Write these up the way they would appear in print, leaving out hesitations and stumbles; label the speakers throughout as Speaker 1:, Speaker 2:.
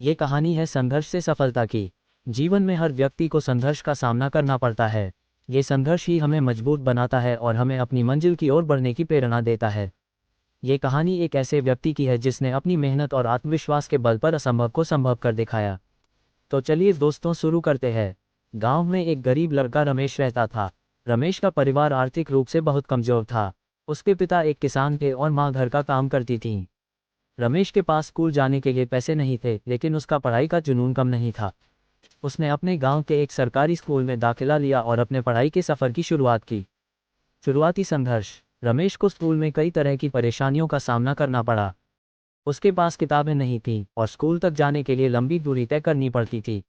Speaker 1: ये कहानी है संघर्ष से सफलता की। जीवन में हर व्यक्ति को संघर्ष का सामना करना पड़ता है। ये संघर्ष ही हमें मजबूत बनाता है और हमें अपनी मंजिल की ओर बढ़ने की प्रेरणा देता है। ये कहानी एक ऐसे व्यक्ति की है जिसने अपनी मेहनत और आत्मविश्वास के बल पर असंभव को संभव कर दिखाया। तो चलिए दोस्तों शुरू करते हैं। गांव में एक गरीब लड़का रमेश रहता था। रमेश का परिवार आर्थिक रूप से बहुत कमजोर था। उसके पिता एक किसान थे और माँ घर का काम करती थी। रमेश के पास स्कूल जाने के लिए पैसे नहीं थे, लेकिन उसका पढ़ाई का जुनून कम नहीं था। उसने अपने गांव के एक सरकारी स्कूल में दाखिला लिया और अपने पढ़ाई के सफ़र की शुरुआत की। शुरुआती संघर्ष। रमेश को स्कूल में कई तरह की परेशानियों का सामना करना पड़ा। उसके पास किताबें नहीं थीं और स्कूल तक जाने के लिए लंबी दूरी तय करनी पड़ती थी।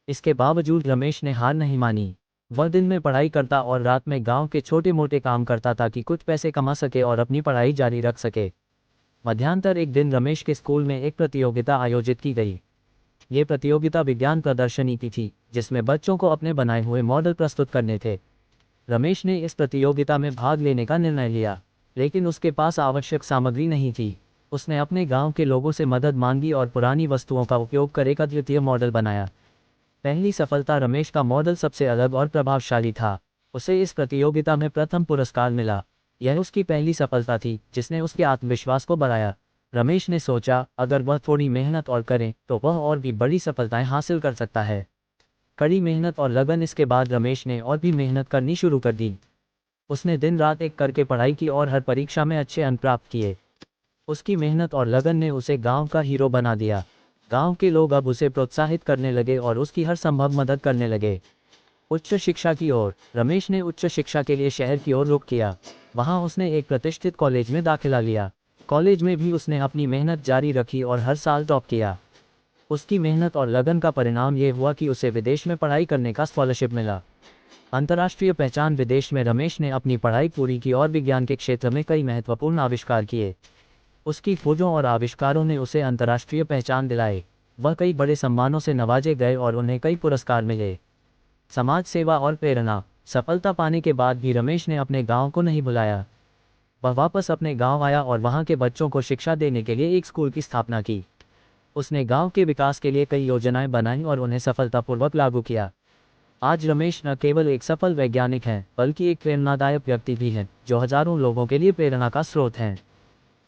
Speaker 1: इसके बावजूद रमेश ने हार नहीं मानी। वह दिन में पढ़ाई करता और रात में गांव के छोटे मोटे काम करता ताकि कुछ पैसे कमा सके और अपनी पढ़ाई जारी रख सके। मध्यांतर एक दिन रमेश के स्कूल में एक प्रतियोगिता आयोजित की गई। ये प्रतियोगिता विज्ञान प्रदर्शनी की थी, जिसमें बच्चों को अपने बनाए हुए मॉडल प्रस्तुत करने थे। रमेश ने इस प्रतियोगिता में भाग लेने का निर्णय लिया, लेकिन उसके पास आवश्यक सामग्री नहीं थी। उसने अपने गांव के लोगों से मदद मांगी और पुरानी वस्तुओं का उपयोग कर एक अद्वितीय मॉडल बनाया। पहली सफलता। रमेश का मॉडल सबसे अलग और प्रभावशाली था। उसे इस प्रतियोगिता में प्रथम पुरस्कार मिला। यह उसकी पहली सफलता थी, जिसने उसके आत्मविश्वास को बढ़ाया। रमेश ने सोचा, अगर वह थोड़ी मेहनत और करे तो वह और भी बड़ी सफलताएं हासिल कर सकता है। कड़ी मेहनत और लगन। इसके बाद रमेश ने और भी मेहनत करनी शुरू कर दी। उसने दिन रात एक करके पढ़ाई की और हर परीक्षा में अच्छे अंक प्राप्त किए। उसकी मेहनत और लगन ने उसे गांव का हीरो बना दिया। गांव के लोग अब उसे प्रोत्साहित करने लगे और उसकी हर संभव मदद करने लगे। उच्च शिक्षा की ओर। रमेश ने उच्च शिक्षा के लिए शहर की ओर रुख किया। वहां उसने एक प्रतिष्ठित कॉलेज में दाखिला लिया। कॉलेज में भी उसने अपनी मेहनत जारी रखी और हर साल टॉप किया। उसकी मेहनत और लगन का परिणाम ये हुआ कि उसे विदेश में पढ़ाई करने का स्कॉलरशिप मिला। अंतर्राष्ट्रीय पहचान। विदेश में रमेश ने अपनी पढ़ाई पूरी की और विज्ञान के क्षेत्र में कई महत्वपूर्ण आविष्कार किए। उसकी खोजों और आविष्कारों ने उसे अंतर्राष्ट्रीय पहचान दिलाई। वह कई बड़े सम्मानों से नवाजे गए और उन्हें कई पुरस्कार मिले। समाज सेवा और प्रेरणा। सफलता पाने के बाद भी रमेश ने अपने गांव को नहीं भुलाया। वह वापस अपने गांव आया और वहां के बच्चों को शिक्षा देने के लिए एक स्कूल की स्थापना की। उसने गांव के विकास के लिए कई योजनाएं बनाई और उन्हें सफलतापूर्वक लागू किया। आज रमेश न केवल एक सफल वैज्ञानिक हैं, बल्कि एक प्रेरणादायक व्यक्ति भी हैं, जो हजारों लोगों के लिए प्रेरणा का स्रोत हैं।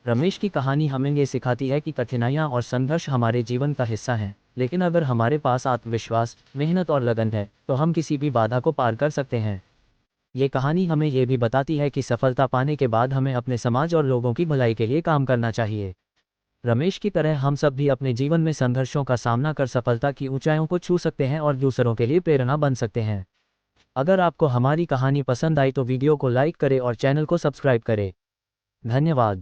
Speaker 1: रमेश की कहानी हमें ये सिखाती है कि कठिनाइयाँ और संघर्ष हमारे जीवन का हिस्सा हैं, लेकिन अगर हमारे पास आत्मविश्वास, मेहनत और लगन है, तो हम किसी भी बाधा को पार कर सकते हैं। ये कहानी हमें ये भी बताती है कि सफलता पाने के बाद हमें अपने समाज और लोगों की भलाई के लिए काम करना चाहिए। रमेश की तरह हम सब भी अपने जीवन में संघर्षों का सामना कर सफलता की ऊंचाइयों को छू सकते हैं और दूसरों के लिए प्रेरणा बन सकते हैं। अगर आपको हमारी कहानी पसंद आई तो वीडियो को लाइक करें और चैनल को सब्सक्राइब करें। धन्यवाद।